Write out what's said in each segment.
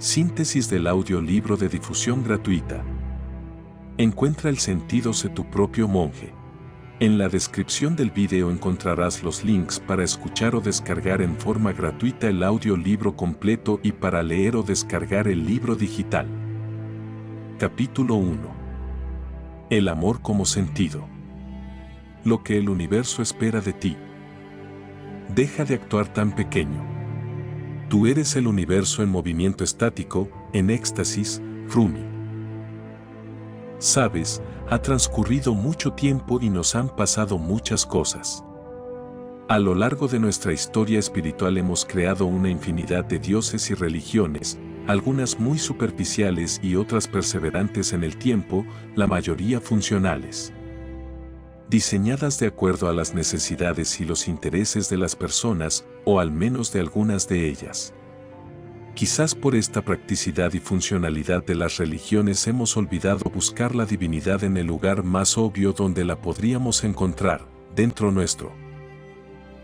Síntesis del audiolibro de difusión gratuita. Encuentra el sentido, sé tu propio monje. En la descripción del video encontrarás los links para escuchar o descargar en forma gratuita el audiolibro completo y para leer o descargar el libro digital. Capítulo 1. El amor como sentido. Lo que el universo espera de ti. Deja de actuar tan pequeño. Tú eres el universo en movimiento estático, en éxtasis, Rumi. Sabes, ha transcurrido mucho tiempo y nos han pasado muchas cosas. A lo largo de nuestra historia espiritual hemos creado una infinidad de dioses y religiones, algunas muy superficiales y otras perseverantes en el tiempo, la mayoría funcionales. Diseñadas de acuerdo a las necesidades y los intereses de las personas, o al menos de algunas de ellas. Quizás por esta practicidad y funcionalidad de las religiones hemos olvidado buscar la divinidad en el lugar más obvio donde la podríamos encontrar, dentro nuestro.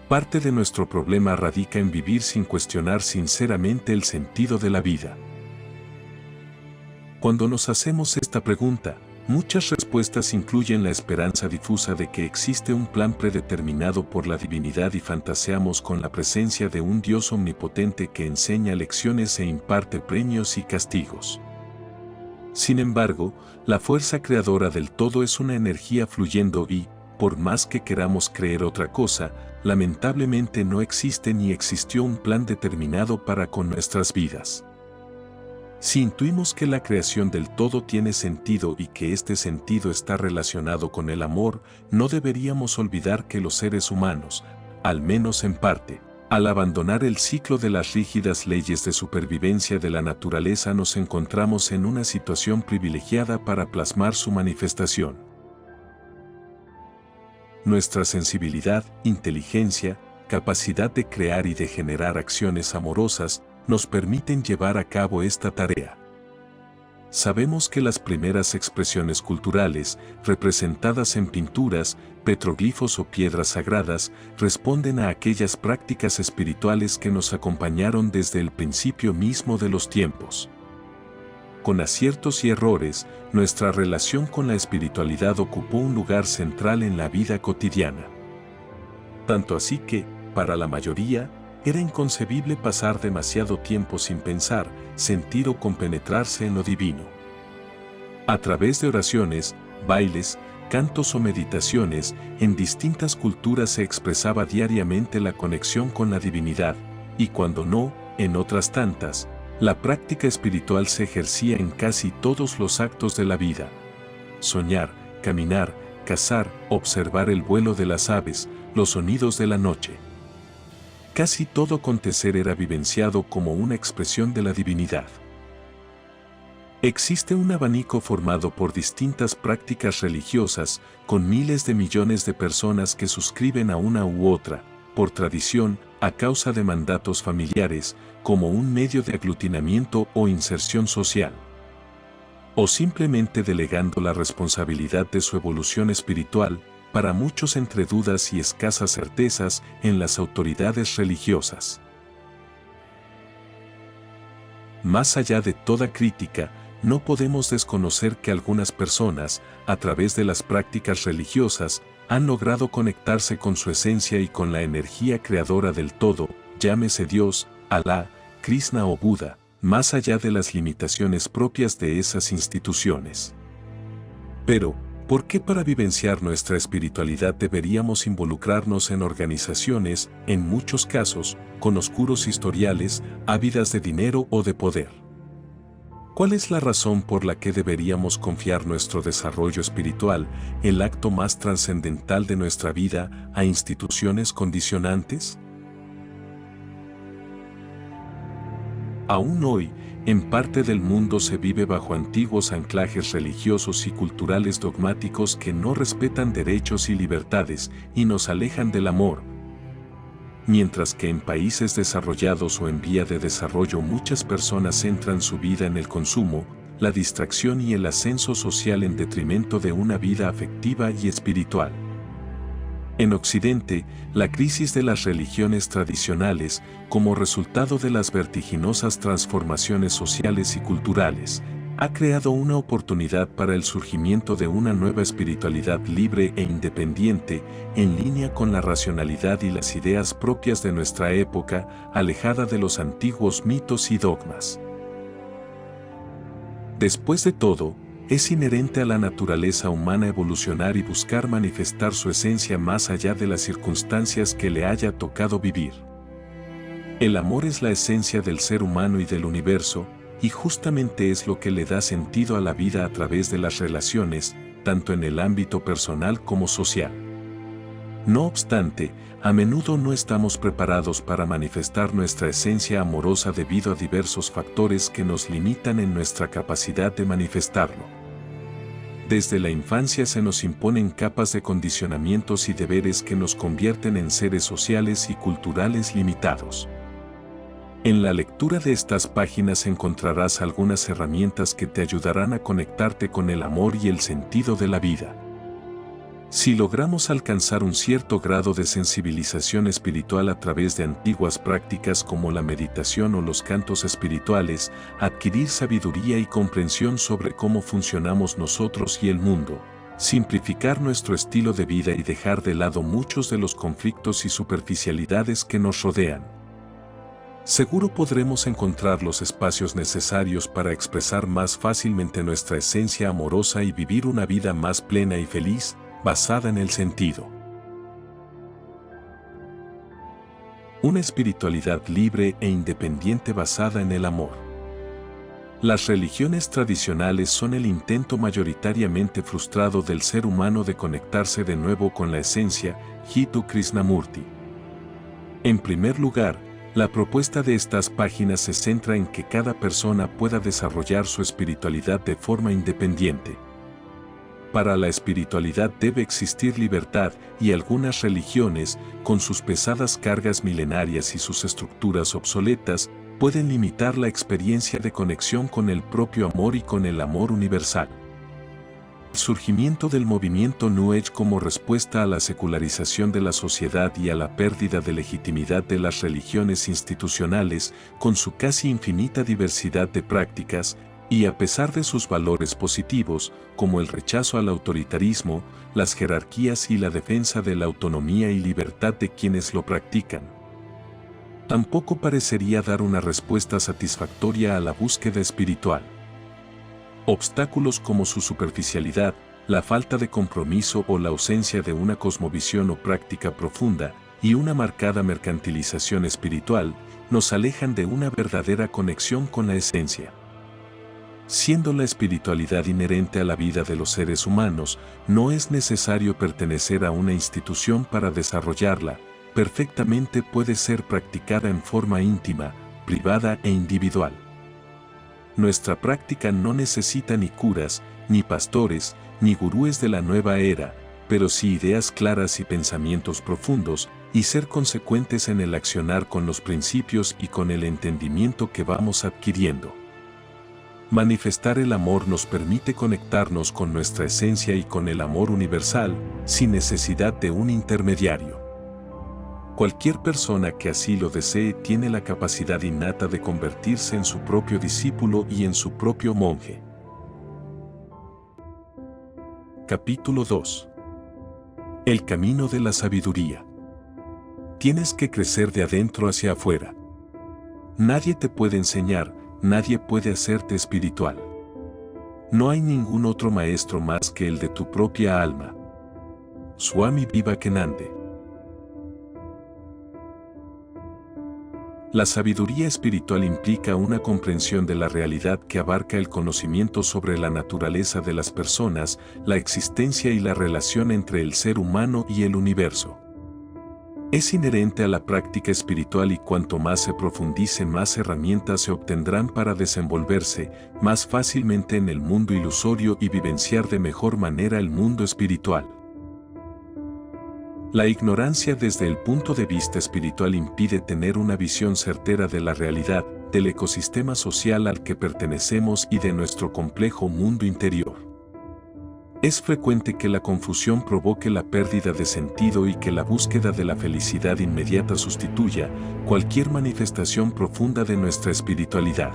Parte de nuestro problema radica en vivir sin cuestionar sinceramente el sentido de la vida. Cuando nos hacemos esta pregunta, muchas respuestas incluyen la esperanza difusa de que existe un plan predeterminado por la divinidad y fantaseamos con la presencia de un Dios omnipotente que enseña lecciones e imparte premios y castigos. Sin embargo, la fuerza creadora del todo es una energía fluyendo y, por más que queramos creer otra cosa, lamentablemente no existe ni existió un plan determinado para con nuestras vidas. Si intuimos que la creación del todo tiene sentido y que este sentido está relacionado con el amor, no deberíamos olvidar que los seres humanos, al menos en parte, al abandonar el ciclo de las rígidas leyes de supervivencia de la naturaleza nos encontramos en una situación privilegiada para plasmar su manifestación. Nuestra sensibilidad, inteligencia, capacidad de crear y de generar acciones amorosas, nos permiten llevar a cabo esta tarea. Sabemos que las primeras expresiones culturales, representadas en pinturas, petroglifos o piedras sagradas, responden a aquellas prácticas espirituales que nos acompañaron desde el principio mismo de los tiempos. Con aciertos y errores, nuestra relación con la espiritualidad ocupó un lugar central en la vida cotidiana. Tanto así que, para la mayoría, era inconcebible pasar demasiado tiempo sin pensar, sentir o compenetrarse en lo divino. A través de oraciones, bailes, cantos o meditaciones, en distintas culturas se expresaba diariamente la conexión con la divinidad, y cuando no, en otras tantas, la práctica espiritual se ejercía en casi todos los actos de la vida. Soñar, caminar, cazar, observar el vuelo de las aves, los sonidos de la noche. Casi todo acontecer era vivenciado como una expresión de la divinidad. Existe un abanico formado por distintas prácticas religiosas, con miles de millones de personas que suscriben a una u otra, por tradición, a causa de mandatos familiares, como un medio de aglutinamiento o inserción social. O simplemente delegando la responsabilidad de su evolución espiritual, para muchos entre dudas y escasas certezas, en las autoridades religiosas. Más allá de toda crítica, no podemos desconocer que algunas personas, a través de las prácticas religiosas, han logrado conectarse con su esencia y con la energía creadora del todo, llámese Dios, Alá, Krishna o Buda, más allá de las limitaciones propias de esas instituciones. Pero, ¿por qué para vivenciar nuestra espiritualidad deberíamos involucrarnos en organizaciones, en muchos casos, con oscuros historiales, ávidas de dinero o de poder? ¿Cuál es la razón por la que deberíamos confiar nuestro desarrollo espiritual, el acto más trascendental de nuestra vida, a instituciones condicionantes? Aún hoy, en parte del mundo se vive bajo antiguos anclajes religiosos y culturales dogmáticos que no respetan derechos y libertades y nos alejan del amor. Mientras que en países desarrollados o en vía de desarrollo muchas personas centran su vida en el consumo, la distracción y el ascenso social en detrimento de una vida afectiva y espiritual. En Occidente, la crisis de las religiones tradicionales, como resultado de las vertiginosas transformaciones sociales y culturales, ha creado una oportunidad para el surgimiento de una nueva espiritualidad libre e independiente, en línea con la racionalidad y las ideas propias de nuestra época, alejada de los antiguos mitos y dogmas. Después de todo, es inherente a la naturaleza humana evolucionar y buscar manifestar su esencia más allá de las circunstancias que le haya tocado vivir. El amor es la esencia del ser humano y del universo, y justamente es lo que le da sentido a la vida a través de las relaciones, tanto en el ámbito personal como social. No obstante, a menudo no estamos preparados para manifestar nuestra esencia amorosa debido a diversos factores que nos limitan en nuestra capacidad de manifestarlo. Desde la infancia se nos imponen capas de condicionamientos y deberes que nos convierten en seres sociales y culturales limitados. En la lectura de estas páginas encontrarás algunas herramientas que te ayudarán a conectarte con el amor y el sentido de la vida. Si logramos alcanzar un cierto grado de sensibilización espiritual a través de antiguas prácticas como la meditación o los cantos espirituales, adquirir sabiduría y comprensión sobre cómo funcionamos nosotros y el mundo, simplificar nuestro estilo de vida y dejar de lado muchos de los conflictos y superficialidades que nos rodean, seguro podremos encontrar los espacios necesarios para expresar más fácilmente nuestra esencia amorosa y vivir una vida más plena y feliz, basada en el sentido. Una espiritualidad libre e independiente basada en el amor. Las religiones tradicionales son el intento mayoritariamente frustrado del ser humano de conectarse de nuevo con la esencia, Jiddu Krishnamurti. En primer lugar, la propuesta de estas páginas se centra en que cada persona pueda desarrollar su espiritualidad de forma independiente. Para la espiritualidad debe existir libertad y algunas religiones, con sus pesadas cargas milenarias y sus estructuras obsoletas, pueden limitar la experiencia de conexión con el propio amor y con el amor universal. El surgimiento del movimiento New Age como respuesta a la secularización de la sociedad y a la pérdida de legitimidad de las religiones institucionales, con su casi infinita diversidad de prácticas, y a pesar de sus valores positivos, como el rechazo al autoritarismo, las jerarquías y la defensa de la autonomía y libertad de quienes lo practican, tampoco parecería dar una respuesta satisfactoria a la búsqueda espiritual. Obstáculos como su superficialidad, la falta de compromiso o la ausencia de una cosmovisión o práctica profunda, y una marcada mercantilización espiritual, nos alejan de una verdadera conexión con la esencia. Siendo la espiritualidad inherente a la vida de los seres humanos, no es necesario pertenecer a una institución para desarrollarla, perfectamente puede ser practicada en forma íntima, privada e individual. Nuestra práctica no necesita ni curas, ni pastores, ni gurúes de la nueva era, pero sí ideas claras y pensamientos profundos, y ser consecuentes en el accionar con los principios y con el entendimiento que vamos adquiriendo. Manifestar el amor nos permite conectarnos con nuestra esencia y con el amor universal, sin necesidad de un intermediario. Cualquier persona que así lo desee tiene la capacidad innata de convertirse en su propio discípulo y en su propio monje. Capítulo 2. El camino de la sabiduría. Tienes que crecer de adentro hacia afuera. Nadie te puede enseñar, nadie puede hacerte espiritual. No hay ningún otro maestro más que el de tu propia alma. Swami Vivekananda. La sabiduría espiritual implica una comprensión de la realidad que abarca el conocimiento sobre la naturaleza de las personas, la existencia y la relación entre el ser humano y el universo. Es inherente a la práctica espiritual y cuanto más se profundice, más herramientas se obtendrán para desenvolverse más fácilmente en el mundo ilusorio y vivenciar de mejor manera el mundo espiritual. La ignorancia desde el punto de vista espiritual impide tener una visión certera de la realidad, del ecosistema social al que pertenecemos y de nuestro complejo mundo interior. Es frecuente que la confusión provoque la pérdida de sentido y que la búsqueda de la felicidad inmediata sustituya cualquier manifestación profunda de nuestra espiritualidad.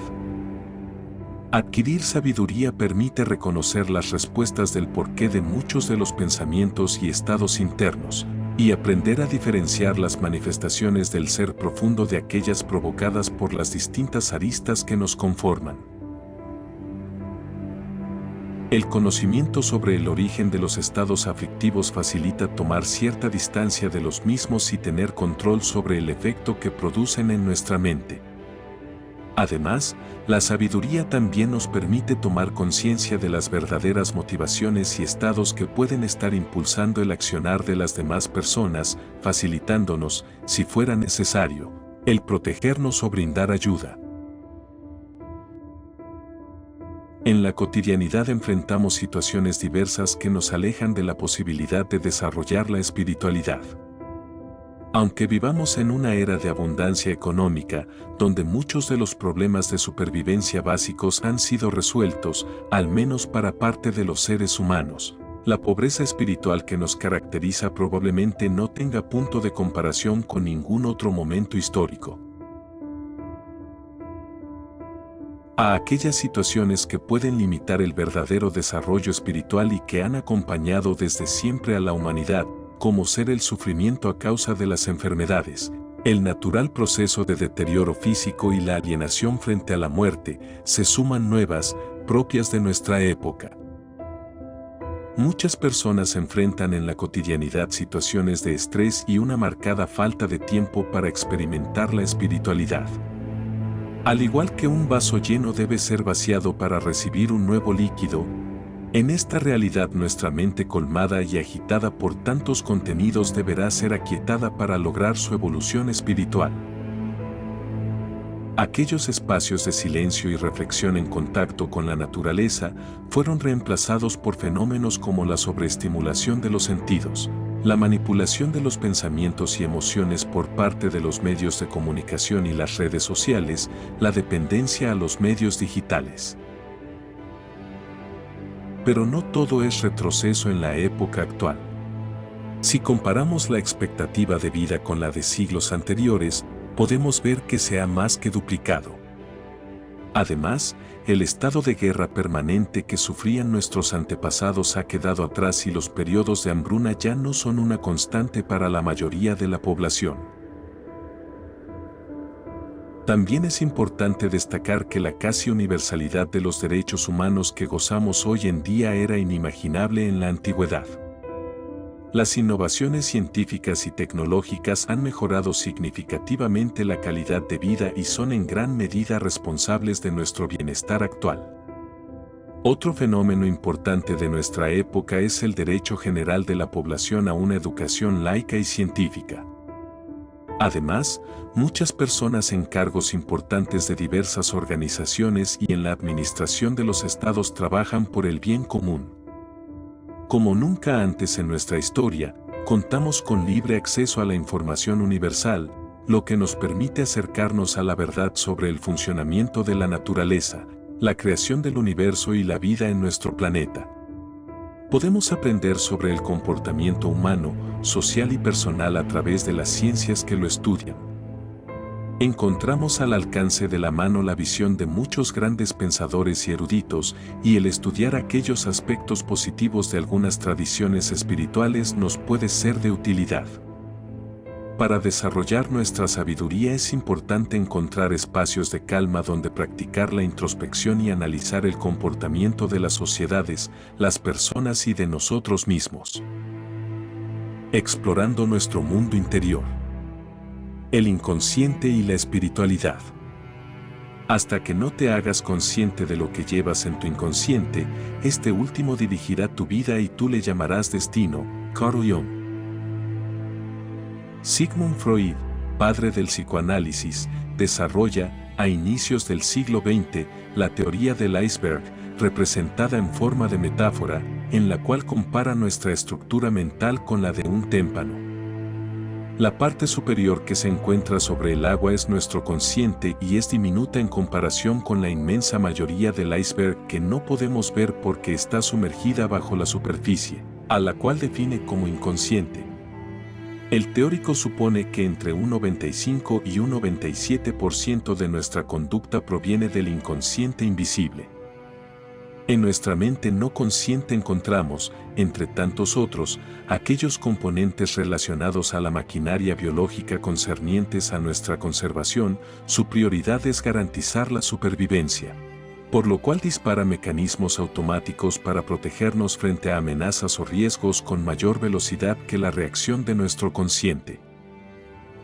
Adquirir sabiduría permite reconocer las respuestas del porqué de muchos de los pensamientos y estados internos, y aprender a diferenciar las manifestaciones del ser profundo de aquellas provocadas por las distintas aristas que nos conforman. El conocimiento sobre el origen de los estados aflictivos facilita tomar cierta distancia de los mismos y tener control sobre el efecto que producen en nuestra mente. Además, la sabiduría también nos permite tomar conciencia de las verdaderas motivaciones y estados que pueden estar impulsando el accionar de las demás personas, facilitándonos, si fuera necesario, el protegernos o brindar ayuda. En la cotidianidad enfrentamos situaciones diversas que nos alejan de la posibilidad de desarrollar la espiritualidad. Aunque vivamos en una era de abundancia económica, donde muchos de los problemas de supervivencia básicos han sido resueltos, al menos para parte de los seres humanos, la pobreza espiritual que nos caracteriza probablemente no tenga punto de comparación con ningún otro momento histórico. A aquellas situaciones que pueden limitar el verdadero desarrollo espiritual y que han acompañado desde siempre a la humanidad, como ser el sufrimiento a causa de las enfermedades, el natural proceso de deterioro físico y la alienación frente a la muerte, se suman nuevas, propias de nuestra época. Muchas personas enfrentan en la cotidianidad situaciones de estrés y una marcada falta de tiempo para experimentar la espiritualidad. Al igual que un vaso lleno debe ser vaciado para recibir un nuevo líquido, en esta realidad nuestra mente colmada y agitada por tantos contenidos deberá ser aquietada para lograr su evolución espiritual. Aquellos espacios de silencio y reflexión en contacto con la naturaleza fueron reemplazados por fenómenos como la sobreestimulación de los sentidos, la manipulación de los pensamientos y emociones por parte de los medios de comunicación y las redes sociales, la dependencia a los medios digitales. Pero no todo es retroceso en la época actual. Si comparamos la expectativa de vida con la de siglos anteriores, podemos ver que se ha más que duplicado. Además, el estado de guerra permanente que sufrían nuestros antepasados ha quedado atrás y los periodos de hambruna ya no son una constante para la mayoría de la población. También es importante destacar que la casi universalidad de los derechos humanos que gozamos hoy en día era inimaginable en la antigüedad. Las innovaciones científicas y tecnológicas han mejorado significativamente la calidad de vida y son en gran medida responsables de nuestro bienestar actual. Otro fenómeno importante de nuestra época es el derecho general de la población a una educación laica y científica. Además, muchas personas en cargos importantes de diversas organizaciones y en la administración de los estados trabajan por el bien común. Como nunca antes en nuestra historia, contamos con libre acceso a la información universal, lo que nos permite acercarnos a la verdad sobre el funcionamiento de la naturaleza, la creación del universo y la vida en nuestro planeta. Podemos aprender sobre el comportamiento humano, social y personal a través de las ciencias que lo estudian. Encontramos al alcance de la mano la visión de muchos grandes pensadores y eruditos, y el estudiar aquellos aspectos positivos de algunas tradiciones espirituales nos puede ser de utilidad. Para desarrollar nuestra sabiduría es importante encontrar espacios de calma donde practicar la introspección y analizar el comportamiento de las sociedades, las personas y de nosotros mismos. Explorando nuestro mundo interior. El inconsciente y la espiritualidad. Hasta que no te hagas consciente de lo que llevas en tu inconsciente, este último dirigirá tu vida y tú le llamarás destino. Carl Jung. Sigmund Freud, padre del psicoanálisis, desarrolla, a inicios del siglo XX, la teoría del iceberg, representada en forma de metáfora, en la cual compara nuestra estructura mental con la de un témpano. La parte superior que se encuentra sobre el agua es nuestro consciente y es diminuta en comparación con la inmensa mayoría del iceberg que no podemos ver porque está sumergida bajo la superficie, a la cual define como inconsciente. El teórico supone que entre un 95 y un 97% de nuestra conducta proviene del inconsciente invisible. En nuestra mente no consciente encontramos, entre tantos otros, aquellos componentes relacionados a la maquinaria biológica concernientes a nuestra conservación. Su prioridad es garantizar la supervivencia, por lo cual dispara mecanismos automáticos para protegernos frente a amenazas o riesgos con mayor velocidad que la reacción de nuestro consciente.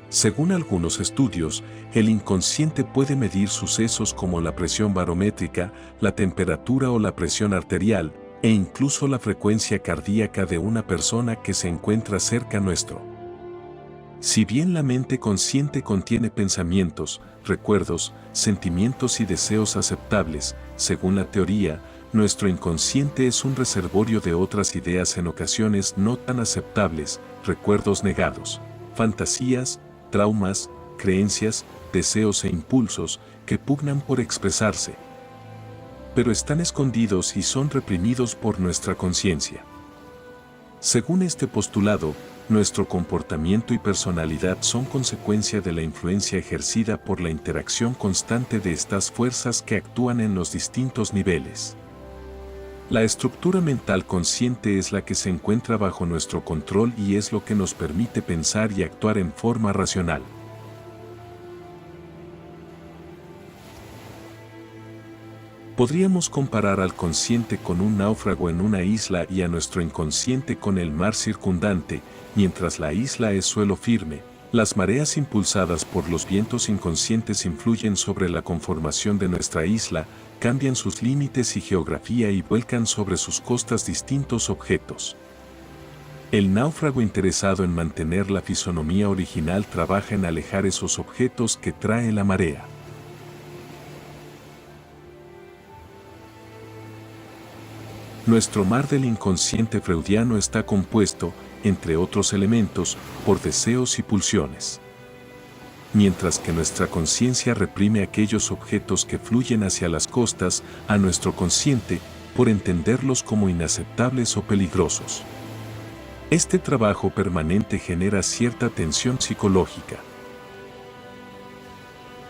Según algunos estudios, el inconsciente puede medir sucesos como la presión barométrica, la temperatura o la presión arterial, e incluso la frecuencia cardíaca de una persona que se encuentra cerca nuestro. Si bien la mente consciente contiene pensamientos, recuerdos, sentimientos y deseos aceptables, según la teoría, nuestro inconsciente es un reservorio de otras ideas en ocasiones no tan aceptables, recuerdos negados, fantasías, traumas, creencias, deseos e impulsos que pugnan por expresarse, pero están escondidos y son reprimidos por nuestra conciencia. Según este postulado, nuestro comportamiento y personalidad son consecuencia de la influencia ejercida por la interacción constante de estas fuerzas que actúan en los distintos niveles. La estructura mental consciente es la que se encuentra bajo nuestro control y es lo que nos permite pensar y actuar en forma racional. Podríamos comparar al consciente con un náufrago en una isla y a nuestro inconsciente con el mar circundante. Mientras la isla es suelo firme, las mareas impulsadas por los vientos inconscientes influyen sobre la conformación de nuestra isla, cambian sus límites y geografía y vuelcan sobre sus costas distintos objetos. El náufrago interesado en mantener la fisonomía original trabaja en alejar esos objetos que trae la marea. Nuestro mar del inconsciente freudiano está compuesto, entre otros elementos, por deseos y pulsiones. Mientras que nuestra conciencia reprime aquellos objetos que fluyen hacia las costas, a nuestro consciente, por entenderlos como inaceptables o peligrosos. Este trabajo permanente genera cierta tensión psicológica.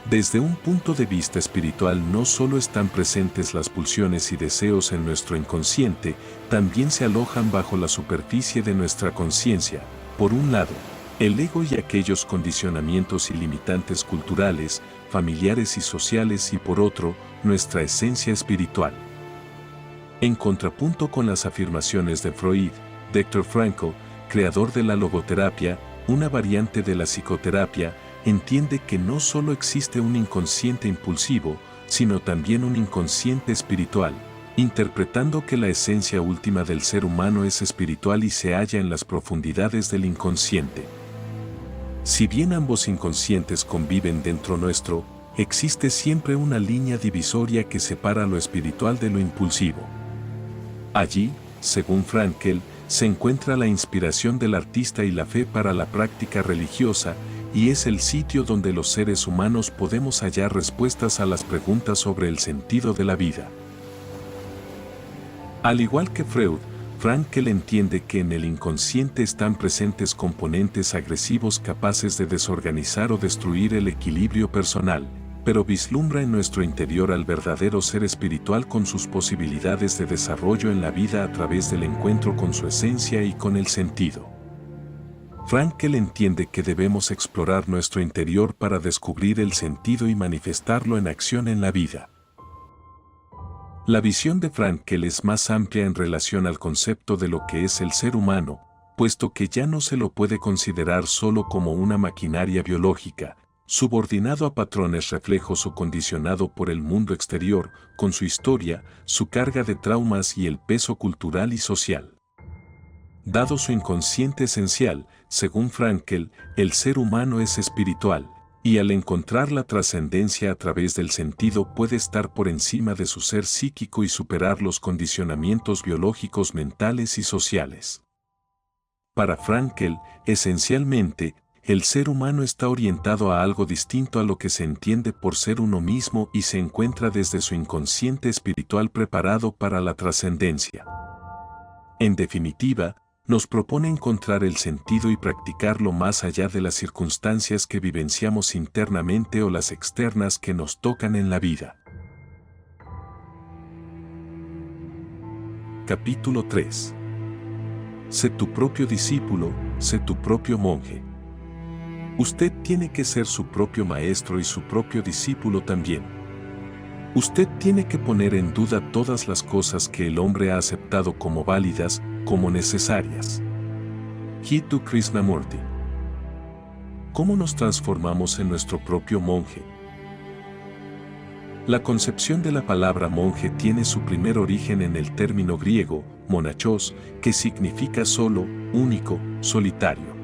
Desde un punto de vista espiritual no solo están presentes las pulsiones y deseos en nuestro inconsciente, también se alojan bajo la superficie de nuestra conciencia. Por un lado, el ego y aquellos condicionamientos y limitantes culturales, familiares y sociales y por otro, nuestra esencia espiritual. En contrapunto con las afirmaciones de Freud, Viktor Frankl, creador de la logoterapia, una variante de la psicoterapia, entiende que no solo existe un inconsciente impulsivo, sino también un inconsciente espiritual, interpretando que la esencia última del ser humano es espiritual y se halla en las profundidades del inconsciente. Si bien ambos inconscientes conviven dentro nuestro, existe siempre una línea divisoria que separa lo espiritual de lo impulsivo. Allí, según Frankl, se encuentra la inspiración del artista y la fe para la práctica religiosa, y es el sitio donde los seres humanos podemos hallar respuestas a las preguntas sobre el sentido de la vida. Al igual que Freud, Frankl entiende que en el inconsciente están presentes componentes agresivos capaces de desorganizar o destruir el equilibrio personal, pero vislumbra en nuestro interior al verdadero ser espiritual con sus posibilidades de desarrollo en la vida a través del encuentro con su esencia y con el sentido. Frankl entiende que debemos explorar nuestro interior para descubrir el sentido y manifestarlo en acción en la vida. La visión de Frankl es más amplia en relación al concepto de lo que es el ser humano, puesto que ya no se lo puede considerar solo como una maquinaria biológica, subordinado a patrones reflejos o condicionado por el mundo exterior, con su historia, su carga de traumas y el peso cultural y social. Dado su inconsciente esencial, según Frankl, el ser humano es espiritual, y al encontrar la trascendencia a través del sentido puede estar por encima de su ser psíquico y superar los condicionamientos biológicos, mentales y sociales. Para Frankl, esencialmente, el ser humano está orientado a algo distinto a lo que se entiende por ser uno mismo y se encuentra desde su inconsciente espiritual preparado para la trascendencia. En definitiva, nos propone encontrar el sentido y practicarlo más allá de las circunstancias que vivenciamos internamente o las externas que nos tocan en la vida. Capítulo 3. Sé tu propio discípulo, sé tu propio monje. Usted tiene que ser su propio maestro y su propio discípulo también. Usted tiene que poner en duda todas las cosas que el hombre ha aceptado como válidas, como necesarias. Jiddu Krishnamurti. ¿Cómo nos transformamos en nuestro propio monje? La concepción de la palabra monje tiene su primer origen en el término griego, monachos, que significa solo, único, solitario.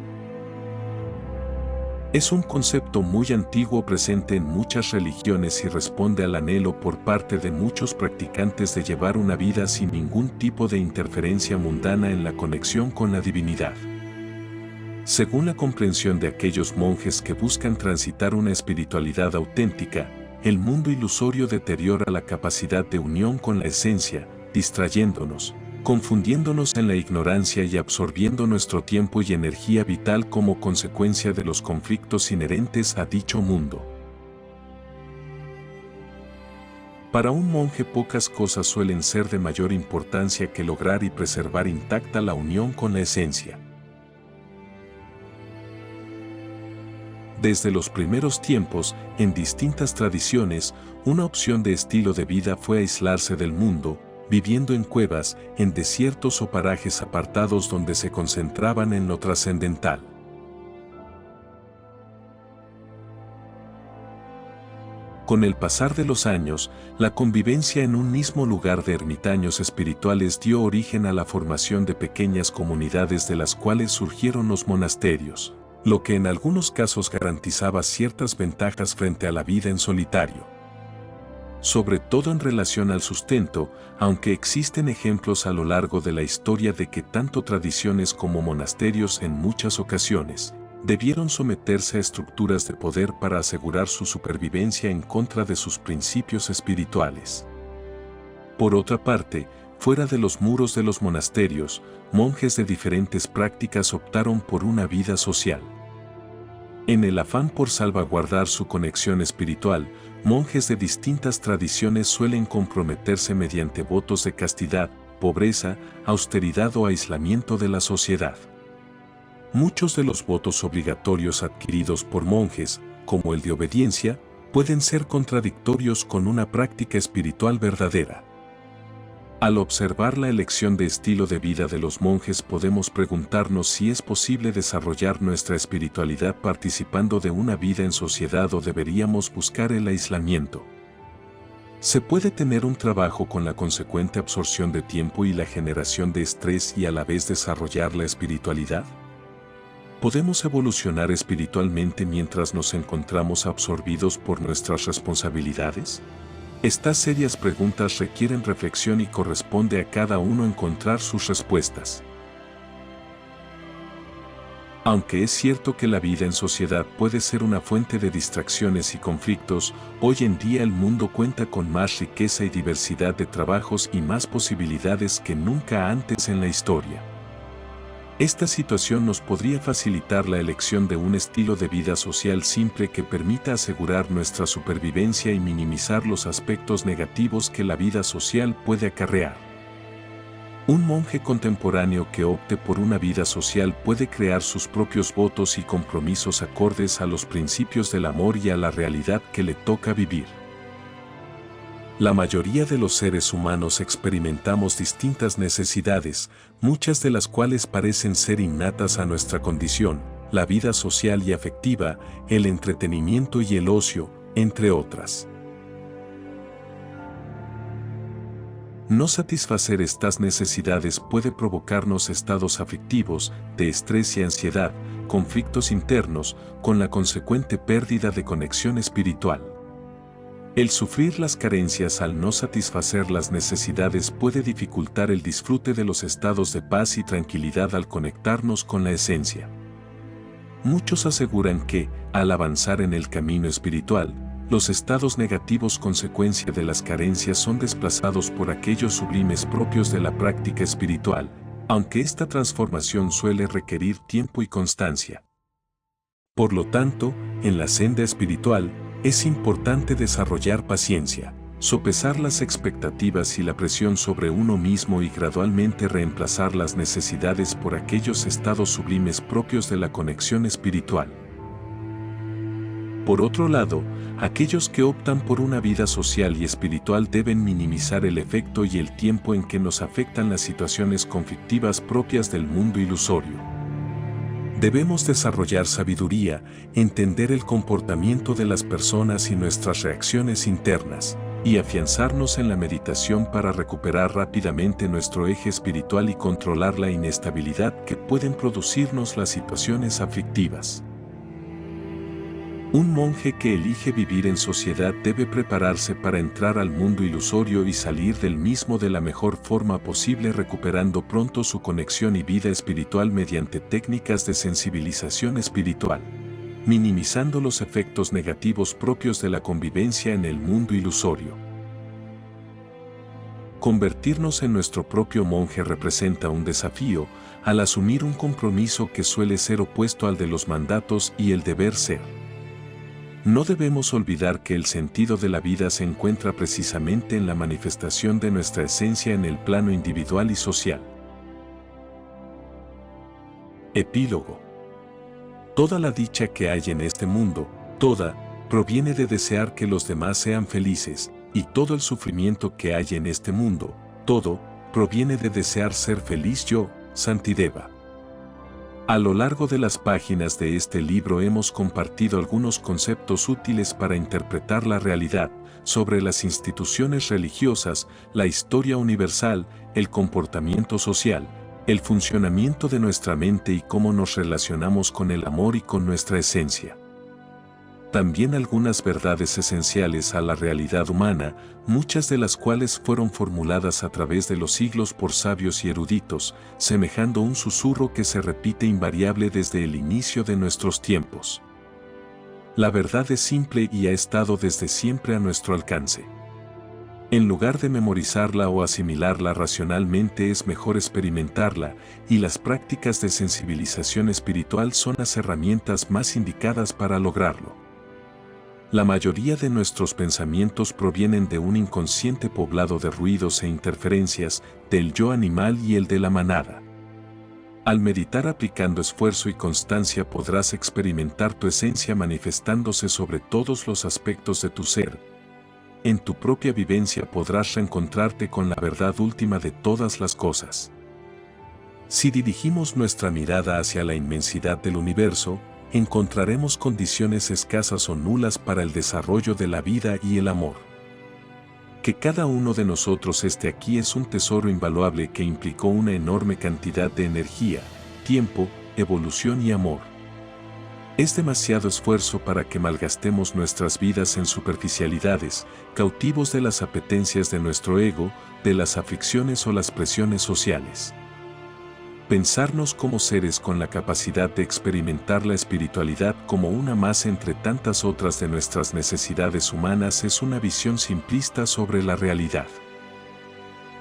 Es un concepto muy antiguo presente en muchas religiones y responde al anhelo por parte de muchos practicantes de llevar una vida sin ningún tipo de interferencia mundana en la conexión con la divinidad. Según la comprensión de aquellos monjes que buscan transitar una espiritualidad auténtica, el mundo ilusorio deteriora la capacidad de unión con la esencia, distrayéndonos, confundiéndonos en la ignorancia y absorbiendo nuestro tiempo y energía vital como consecuencia de los conflictos inherentes a dicho mundo. Para un monje pocas cosas suelen ser de mayor importancia que lograr y preservar intacta la unión con la esencia. Desde los primeros tiempos, en distintas tradiciones, una opción de estilo de vida fue aislarse del mundo, viviendo en cuevas, en desiertos o parajes apartados donde se concentraban en lo trascendental. Con el pasar de los años, la convivencia en un mismo lugar de ermitaños espirituales dio origen a la formación de pequeñas comunidades de las cuales surgieron los monasterios, lo que en algunos casos garantizaba ciertas ventajas frente a la vida en solitario. Sobre todo en relación al sustento, aunque existen ejemplos a lo largo de la historia de que tanto tradiciones como monasterios en muchas ocasiones debieron someterse a estructuras de poder para asegurar su supervivencia en contra de sus principios espirituales. Por otra parte, fuera de los muros de los monasterios, monjes de diferentes prácticas optaron por una vida social. En el afán por salvaguardar su conexión espiritual, monjes de distintas tradiciones suelen comprometerse mediante votos de castidad, pobreza, austeridad o aislamiento de la sociedad. Muchos de los votos obligatorios adquiridos por monjes, como el de obediencia, pueden ser contradictorios con una práctica espiritual verdadera. Al observar la elección de estilo de vida de los monjes podemos preguntarnos si es posible desarrollar nuestra espiritualidad participando de una vida en sociedad o deberíamos buscar el aislamiento. ¿Se puede tener un trabajo con la consecuente absorción de tiempo y la generación de estrés y a la vez desarrollar la espiritualidad? ¿Podemos evolucionar espiritualmente mientras nos encontramos absorbidos por nuestras responsabilidades? Estas serias preguntas requieren reflexión y corresponde a cada uno encontrar sus respuestas. Aunque es cierto que la vida en sociedad puede ser una fuente de distracciones y conflictos, hoy en día el mundo cuenta con más riqueza y diversidad de trabajos y más posibilidades que nunca antes en la historia. Esta situación nos podría facilitar la elección de un estilo de vida social simple que permita asegurar nuestra supervivencia y minimizar los aspectos negativos que la vida social puede acarrear. Un monje contemporáneo que opte por una vida social puede crear sus propios votos y compromisos acordes a los principios del amor y a la realidad que le toca vivir. La mayoría de los seres humanos experimentamos distintas necesidades, muchas de las cuales parecen ser innatas a nuestra condición, la vida social y afectiva, el entretenimiento y el ocio, entre otras. No satisfacer estas necesidades puede provocarnos estados afectivos, de estrés y ansiedad, conflictos internos, con la consecuente pérdida de conexión espiritual. El sufrir las carencias al no satisfacer las necesidades puede dificultar el disfrute de los estados de paz y tranquilidad al conectarnos con la esencia. Muchos aseguran que, al avanzar en el camino espiritual, los estados negativos consecuencia de las carencias son desplazados por aquellos sublimes propios de la práctica espiritual, aunque esta transformación suele requerir tiempo y constancia. Por lo tanto, en la senda espiritual, es importante desarrollar paciencia, sopesar las expectativas y la presión sobre uno mismo y gradualmente reemplazar las necesidades por aquellos estados sublimes propios de la conexión espiritual. Por otro lado, aquellos que optan por una vida social y espiritual deben minimizar el efecto y el tiempo en que nos afectan las situaciones conflictivas propias del mundo ilusorio. Debemos desarrollar sabiduría, entender el comportamiento de las personas y nuestras reacciones internas, y afianzarnos en la meditación para recuperar rápidamente nuestro eje espiritual y controlar la inestabilidad que pueden producirnos las situaciones aflictivas. Un monje que elige vivir en sociedad debe prepararse para entrar al mundo ilusorio y salir del mismo de la mejor forma posible, recuperando pronto su conexión y vida espiritual mediante técnicas de sensibilización espiritual, minimizando los efectos negativos propios de la convivencia en el mundo ilusorio. Convertirnos en nuestro propio monje representa un desafío, al asumir un compromiso que suele ser opuesto al de los mandatos y el deber ser. No debemos olvidar que el sentido de la vida se encuentra precisamente en la manifestación de nuestra esencia en el plano individual y social. Epílogo. Toda la dicha que hay en este mundo, toda, proviene de desear que los demás sean felices, y todo el sufrimiento que hay en este mundo, todo, proviene de desear ser feliz yo, Santideva. A lo largo de las páginas de este libro hemos compartido algunos conceptos útiles para interpretar la realidad, sobre las instituciones religiosas, la historia universal, el comportamiento social, el funcionamiento de nuestra mente y cómo nos relacionamos con el amor y con nuestra esencia. También algunas verdades esenciales a la realidad humana, muchas de las cuales fueron formuladas a través de los siglos por sabios y eruditos, semejando un susurro que se repite invariable desde el inicio de nuestros tiempos. La verdad es simple y ha estado desde siempre a nuestro alcance. En lugar de memorizarla o asimilarla racionalmente, es mejor experimentarla, y las prácticas de sensibilización espiritual son las herramientas más indicadas para lograrlo. La mayoría de nuestros pensamientos provienen de un inconsciente poblado de ruidos e interferencias, del yo animal y el de la manada. Al meditar aplicando esfuerzo y constancia podrás experimentar tu esencia manifestándose sobre todos los aspectos de tu ser. En tu propia vivencia podrás reencontrarte con la verdad última de todas las cosas. Si dirigimos nuestra mirada hacia la inmensidad del universo, encontraremos condiciones escasas o nulas para el desarrollo de la vida y el amor. Que cada uno de nosotros esté aquí es un tesoro invaluable que implicó una enorme cantidad de energía, tiempo, evolución y amor. Es demasiado esfuerzo para que malgastemos nuestras vidas en superficialidades, cautivos de las apetencias de nuestro ego, de las aflicciones o las presiones sociales. Pensarnos como seres con la capacidad de experimentar la espiritualidad como una más entre tantas otras de nuestras necesidades humanas es una visión simplista sobre la realidad.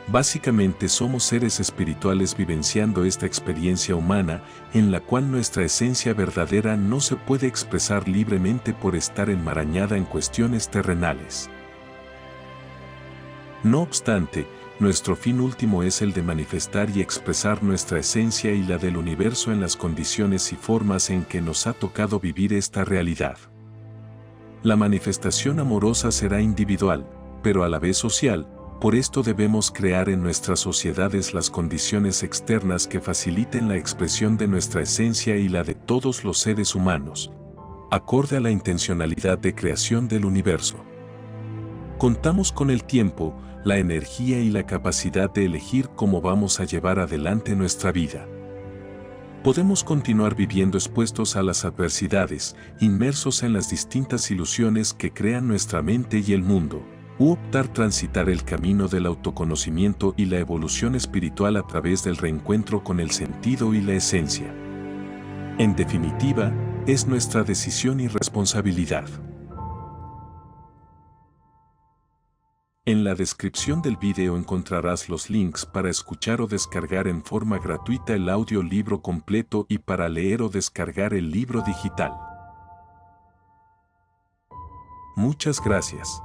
Básicamente somos seres espirituales vivenciando esta experiencia humana en la cual nuestra esencia verdadera no se puede expresar libremente por estar enmarañada en cuestiones terrenales. No obstante, nuestro fin último es el de manifestar y expresar nuestra esencia y la del universo en las condiciones y formas en que nos ha tocado vivir esta realidad. La manifestación amorosa será individual, pero a la vez social. Por esto debemos crear en nuestras sociedades las condiciones externas que faciliten la expresión de nuestra esencia y la de todos los seres humanos, acorde a la intencionalidad de creación del universo. Contamos con el tiempo, la energía y la capacidad de elegir cómo vamos a llevar adelante nuestra vida. Podemos continuar viviendo expuestos a las adversidades, inmersos en las distintas ilusiones que crean nuestra mente y el mundo, u optar transitar el camino del autoconocimiento y la evolución espiritual a través del reencuentro con el sentido y la esencia. En definitiva, es nuestra decisión y responsabilidad. En la descripción del video encontrarás los links para escuchar o descargar en forma gratuita el audiolibro completo y para leer o descargar el libro digital. Muchas gracias.